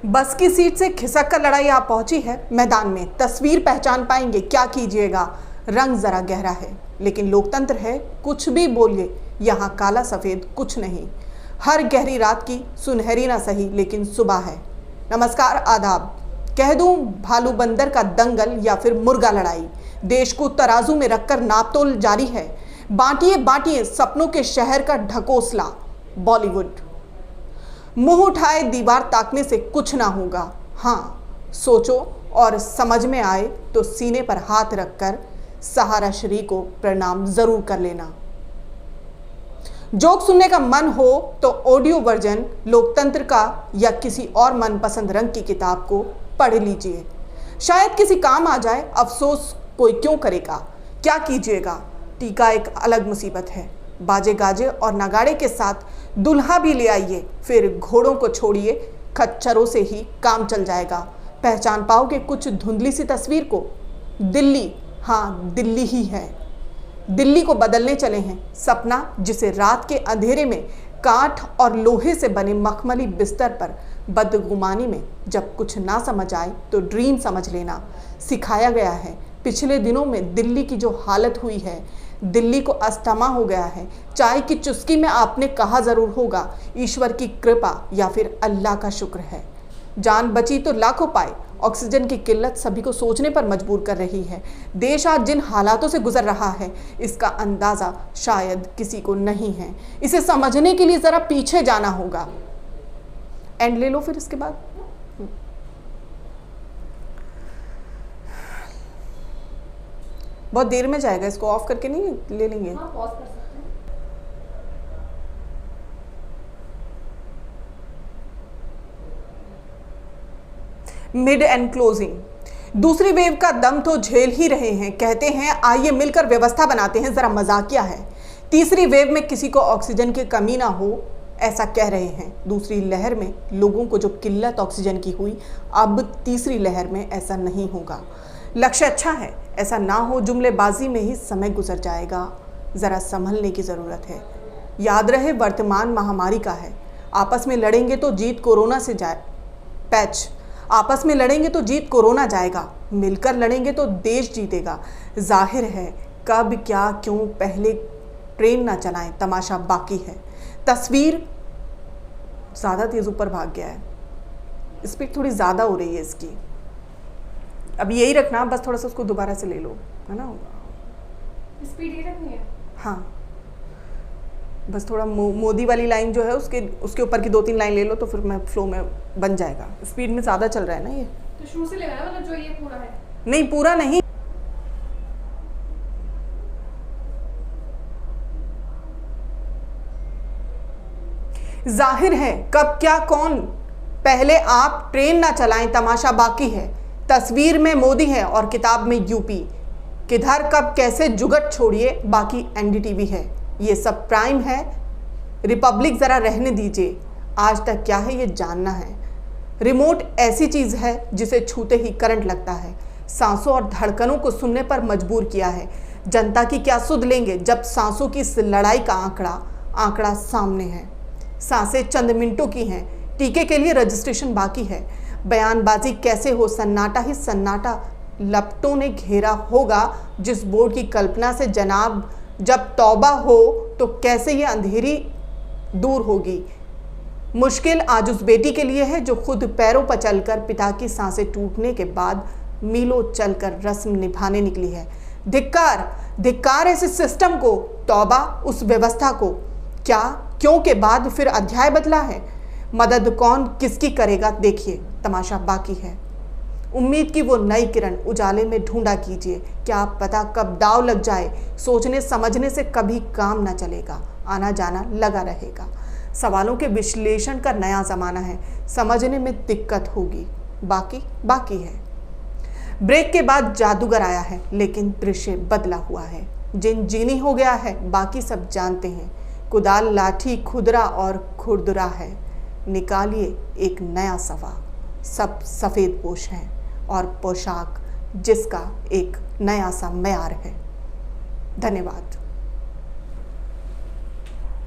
बस की सीट से खिसक कर लड़ाई आ पहुंची है मैदान में। तस्वीर पहचान पाएंगे, क्या कीजिएगा, रंग जरा गहरा है लेकिन लोकतंत्र है, कुछ भी बोलिए यहाँ काला सफेद कुछ नहीं। हर गहरी रात की सुनहरी ना सही लेकिन सुबह है। नमस्कार, आदाब। कह दूं भालू बंदर का दंगल या फिर मुर्गा लड़ाई, देश को तराजू में रखकर नापतोल जारी है। बांटिए बांटिए सपनों के शहर का ढकोसला बॉलीवुड। मुंह उठाए दीवार ताकने से कुछ ना होगा। हाँ, सोचो और समझ में आए तो सीने पर हाथ रखकर सहारा श्री को प्रणाम जरूर कर लेना। जोक सुनने का मन हो तो ऑडियो वर्जन लोकतंत्र का या किसी और मनपसंद रंग की किताब को पढ़ लीजिए, शायद किसी काम आ जाए। अफसोस कोई क्यों करेगा, क्या कीजिएगा। टीका एक अलग मुसीबत है। बाजे गाजे और नगाड़े के साथ दुल्हा भी ले आइए, फिर घोड़ों को छोड़िए, खच्चरों से ही काम चल जाएगा। पहचान पाओगे कुछ धुंधली सी तस्वीर को। दिल्ली, हाँ दिल्ली ही है। दिल्ली को बदलने चले हैं। सपना जिसे रात के अंधेरे में काठ और लोहे से बने मखमली बिस्तर पर बदगुमानी में जब कुछ ना समझ आए तो ड्रीम समझ लेना सिखाया गया है। पिछले दिनों में दिल्ली की जो हालत हुई है, दिल्ली को अस्थमा हो गया है। चाय की चुस्की में आपने कहा जरूर होगा, ईश्वर की कृपा या फिर अल्लाह का शुक्र है। जान बची तो लाखों पाए। ऑक्सीजन की किल्लत सभी को सोचने पर मजबूर कर रही है। देश आज जिन हालातों से गुजर रहा है इसका अंदाजा शायद किसी को नहीं है। इसे समझने के लिए जरा पीछे जाना होगा। एंड ले लो फिर इसके बाद। बहुत देर में जाएगा, इसको ऑफ करके नहीं ले लेंगे? हाँ, पॉज कर सकते हैं। Mid and closing. दूसरी वेव का दम तो झेल ही रहे हैं। कहते हैं आइए मिलकर व्यवस्था बनाते हैं, जरा मजाकिया है। तीसरी वेव में किसी को ऑक्सीजन की कमी ना हो, ऐसा कह रहे हैं। दूसरी लहर में लोगों को जो किल्लत ऑक्सीजन की हुई, अब तीसरी लहर में ऐसा नहीं होगा। लक्ष्य अच्छा है, ऐसा ना हो जुमलेबाजी में ही समय गुजर जाएगा। ज़रा संभलने की ज़रूरत है। याद रहे वर्तमान महामारी का है। आपस में लड़ेंगे तो जीत कोरोना से जाए पैच आपस में लड़ेंगे तो जीत कोरोना जाएगा, मिलकर लड़ेंगे तो देश जीतेगा। जाहिर है कब क्या क्यों, पहले ट्रेन ना चलाएं, तमाशा बाकी है। तस्वीर ज़्यादा तेज़ ऊपर भाग गया है, स्पीड थोड़ी ज़्यादा हो रही है इसकी। अब यही रखना, बस थोड़ा सा उसको दोबारा से ले लो, है ना। स्पीड ही रखनी है। हाँ, बस थोड़ा मोदी वाली लाइन जो है उसके ऊपर की 2-3 लाइन ले लो तो फिर मैं फ्लो में बन जाएगा। स्पीड में ज़्यादा चल रहा है ना ये, तो शुरू से लेना, मतलब जो ये पूरा है। नहीं पूरा नहीं। जाहिर है कब क्या कौन, पहले आप ट्रेन ना चलाएं, तमाशा बाकी है। तस्वीर में मोदी है और किताब में यूपी। किधर कब कैसे जुगट छोड़िए, बाकी एनडीटीवी है। ये सब प्राइम है, रिपब्लिक ज़रा रहने दीजिए। आज तक क्या है ये जानना है। रिमोट ऐसी चीज़ है जिसे छूते ही करंट लगता है। सांसों और धड़कनों को सुनने पर मजबूर किया है। जनता की क्या सुध लेंगे जब सांसों की इस लड़ाई का आंकड़ा सामने है। सांसें चंद मिनटों की हैं, टीके के लिए रजिस्ट्रेशन बाकी है। बयानबाजी कैसे हो, सन्नाटा ही सन्नाटा लपटों ने घेरा होगा। जिस बोर्ड की कल्पना से जनाब जब तौबा हो तो कैसे ये अंधेरी दूर होगी। मुश्किल आज उस बेटी के लिए है जो खुद पैरों पर चलकर पिता की सांसें टूटने के बाद मीलों चलकर रस्म निभाने निकली है। धिक्कार, धिक्कार ऐसे सिस्टम को, तौबा उस व्यवस्था को। क्या क्यों के बाद फिर अध्याय बदला है। मदद कौन किसकी करेगा, देखिए तमाशा बाकी है। उम्मीद की वो नई किरण उजाले में ढूंढा कीजिए, क्या पता कब दाव लग जाए। सोचने समझने से कभी काम ना चलेगा, आना जाना लगा रहेगा। सवालों के विश्लेषण का नया ज़माना है, समझने में दिक्कत होगी, बाकी है। ब्रेक के बाद जादूगर आया है लेकिन दृश्य बदला हुआ है। जिन जीनी हो गया है बाकी सब जानते हैं। कुदाल, लाठी, खुदरा और खुरदुरा है। निकालिए एक नया सवा। सब सफ़ेद पोश हैं और पोशाक जिसका एक नया सा मयार है। धन्यवाद।